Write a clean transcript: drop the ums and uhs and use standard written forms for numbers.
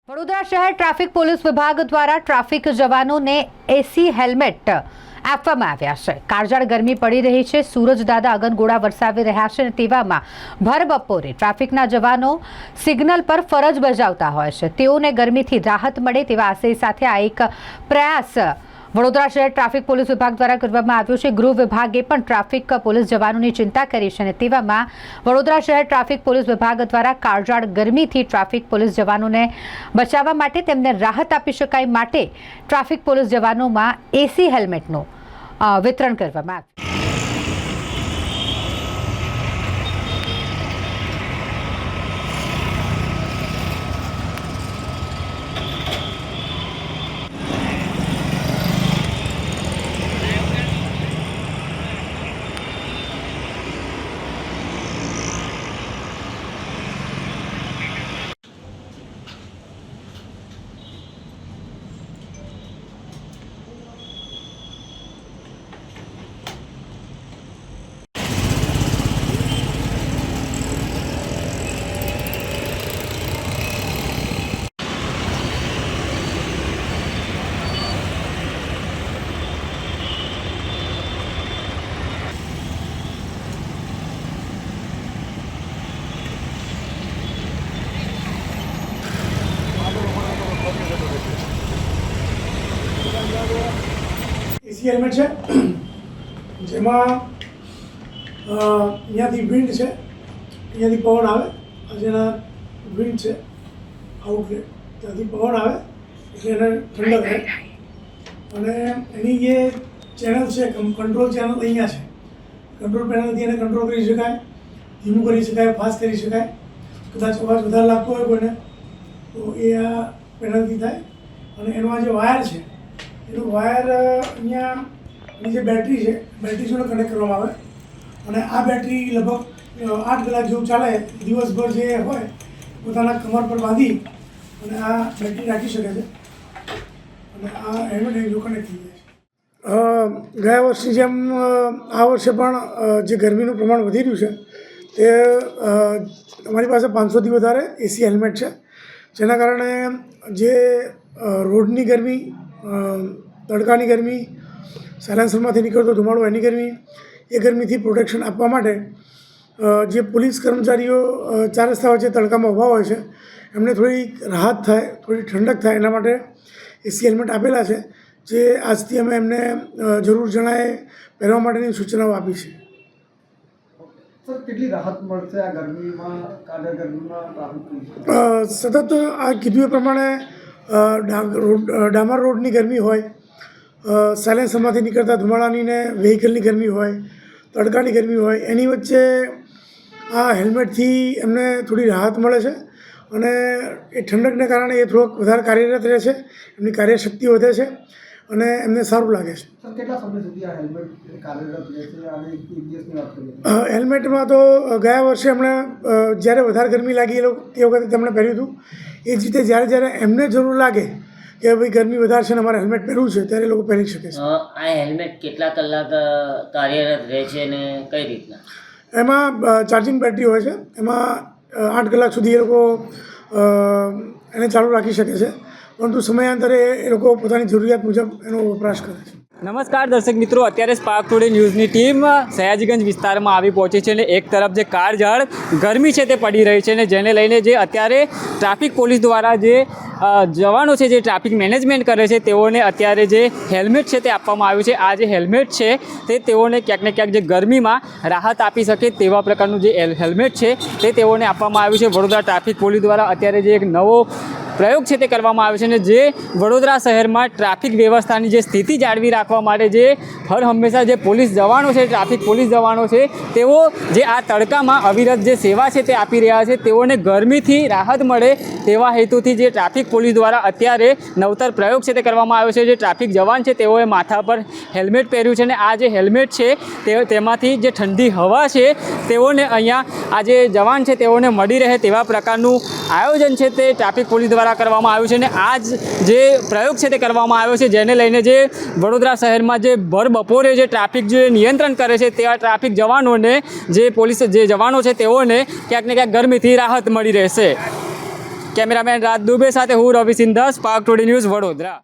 વડોદરા શહેર traffic police વિભાગ દ્વારા ટ્રાફિક જવાનોને એસી હેલ્મેટ આપવામાં આવ્યા છે। કાળઝાળ ગરમી પડી રહી છે, સૂરજદાદા અગનગોળા વરસાવી રહ્યા છે અને તેવામાં ભર બપોરે ટ્રાફિકના જવાનો સિગ્નલ પર ફરજ બજાવતા હોય છે। તેઓને ગરમીથી રાહત મળે તેવા આશય સાથે આ એક પ્રયાસ વડોદરા શહેર ટ્રાફિક પોલીસ વિભાગ દ્વારા કરવામાં આવ્યો છે। ગૃહ વિભાગે પણ ટ્રાફિક પોલીસ જવાનોની ચિંતા કરી છે અને તેવામાં વડોદરા શહેર ટ્રાફિક પોલીસ વિભાગ દ્વારા કાળઝાળ ગરમીથી ટ્રાફિક પોલીસ જવાનોને બચાવવા માટે તેમને રાહત આપી શકાય માટે ટ્રાફિક પોલીસ જવાનોમાં એસી હેલ્મેટનું વિતરણ કરવામાં આવ્યું। એસી હેલ્મેટ છે જેમાં અહીંયાથી વિન્ડ છે, અહીંયાથી પવન આવે, જેના વિન્ડ છે આઉટલેટ, ત્યાંથી પવન આવે એટલે એને ઠંડક રહે અને એની જે ચેનલ છે કંટ્રોલ ચેનલ અહીંયા છે। કંટ્રોલ પેનલથી એને કંટ્રોલ કરી શકાય, ધીમું કરી શકાય, ફાસ્ટ કરી શકાય। કદાચ અવાજ વધારે લાગતો હોય કોઈને તો એ આ પેનલથી થાય અને એનો આ જે વાયર છે એનો વાયર અહીંયાની જે બેટરી છે બેટરી જોડે કનેક્ટ કરવામાં આવે અને આ બેટરી લગભગ 8 કલાક જેવું ચાલે। દિવસભર જે હોય પોતાના કમર પર બાંધી અને આ બેટરી રાખી શકે છે અને આ હેલ્મેટ જો કનેક્ટ થઈ જાય છે। ગયા વર્ષની જેમ આ વર્ષે પણ જે ગરમીનું પ્રમાણ વધી રહ્યું છે તે અમારી પાસે 500થી વધારે એસી હેલ્મેટ છે, જેના કારણે જે રોડની ગરમી, તડકાની ગરમી, સાયલેન્સરમાંથી નીકળતો ધુમાડો એની ગરમી, એ ગરમીથી પ્રોટેક્શન આપવા માટે જે પોલીસ કર્મચારીઓ ચાર રસ્તા વચ્ચે તડકામાં ઊભા હોય છે એમને થોડી રાહત થાય, થોડી ઠંડક થાય એના માટે એસી હેલ્મેટ આપેલા છે, જે આજથી અમે એમને જરૂર જણાય પહેરવા માટેની સૂચનાઓ આપી છે। સર, કેટલી રાહત મળશે આ ગરમીમાં, કાળઝાળ ગરમીમાં ટ્રાફિક? સતત આ કીધું એ પ્રમાણે ડામર રોડની ગરમી હોય, સાયલેન્સરમાંથી નીકળતા ધુમાડાની ને વ્હીકલની ગરમી હોય, તડકાની ગરમી હોય, એની વચ્ચે આ હેલ્મેટથી એમને થોડી રાહત મળે છે અને એ ઠંડકને કારણે એ થોડોક વધારે કાર્યરત રહે છે, એમની કાર્યશક્તિ વધે છે અને એમને સારું લાગે છે। સર, કેટલા સમય સુધી આ હેલ્મેટ કાર્યરત રહેશે અને એક દિવસની વાત કરીએ? હેલ્મેટમાં તો ગયા વર્ષે એમણે જ્યારે વધારે ગરમી લાગી એ વખતે તેમણે પહેર્યું હતું। એ જ રીતે જ્યારે એમને જરૂર લાગે કે ભાઈ ગરમી વધારે છે ને અમારે હેલ્મેટ પહેરવું છે ત્યારે લોકો પહેરી શકે છે। આ હેલ્મેટ કેટલા કલાક કાર્યરત રહે છે અને કઈ રીતના? એમાં ચાર્જિંગ બેટરી હોય છે, એમાં 8 કલાક સુધી એ લોકો એને ચાલુ રાખી શકે છે, પરંતુ સમયાંતરે એ લોકો પોતાની જરૂરિયાત મુજબ એનો વપરાશ કરે છે। નમસ્કાર દર્શક મિત્રો, અત્યારે સ્પાર્ક ટુડે ન્યૂઝની ટીમ સયાજીગંજ વિસ્તારમાં આવી પહોંચી છે અને એક તરફ જે કાળઝાળ ગરમી છે તે પડી રહી છે અને જેને લઈને જે અત્યારે ટ્રાફિક પોલીસ દ્વારા જે જવાનો છે જે ટ્રાફિક મેનેજમેન્ટ કરે છે તેઓને અત્યારે જે હેલ્મેટ છે તે આપવામાં આવ્યું છે। આ જે હેલ્મેટ છે તે તેઓને ક્યાંક ને ક્યાંક જે ગરમીમાં રાહત આપી શકે તેવા પ્રકારનું જે હેલ્મેટ છે તે તેઓને આપવામાં આવ્યું છે। વડોદરા ટ્રાફિક પોલીસ દ્વારા અત્યારે જે એક નવો પ્રયોગ છે તે કરવામાં આવ્યો છે અને જે વડોદરા શહેરમાં ટ્રાફિક વ્યવસ્થાની જે સ્થિતિ જાળવી રાખવા માટે જે હર હંમેશા જે પોલીસ જવાનો છે, ટ્રાફિક પોલીસ જવાનો છે, તેઓ જે આ તડકામાં અવિરત જે સેવા છે તે આપી રહ્યા છે, તેઓને ગરમીથી રાહત મળે તેવા હેતુથી જે ટ્રાફિક પોલીસ દ્વારા અત્યારે નવતર પ્રયોગ છે તે કરવામાં આવ્યો છે। જે ટ્રાફિક જવાન છે તેઓએ માથા પર હેલ્મેટ પહેર્યું છે અને આ જે હેલ્મેટ છે તેમાંથી જે ઠંડી હવા છે તેઓને અહીંયા આ જે જવાન છે તેઓને મળી રહે તેવા પ્રકારનું આયોજન છે તે ટ્રાફિક પોલીસ દ્વારા કરવામાં આવ્યું છે અને આ જે પ્રયોગ છે તે કરવામાં આવ્યો છે, જેને લઈને જે વડોદરા શહેરમાં જે ભર બપોરે જે ટ્રાફિક જે નિયંત્રણ કરે છે તેવા ટ્રાફિક જવાનોને જે પોલીસ જે જવાનો છે તેઓને ક્યાંક ને ક્યાંક ગરમીથી રાહત મળી રહેશે। કેમેરામેન રાજ દુબે સાથે હું Ravi Sindha, spark today news, Vadodara.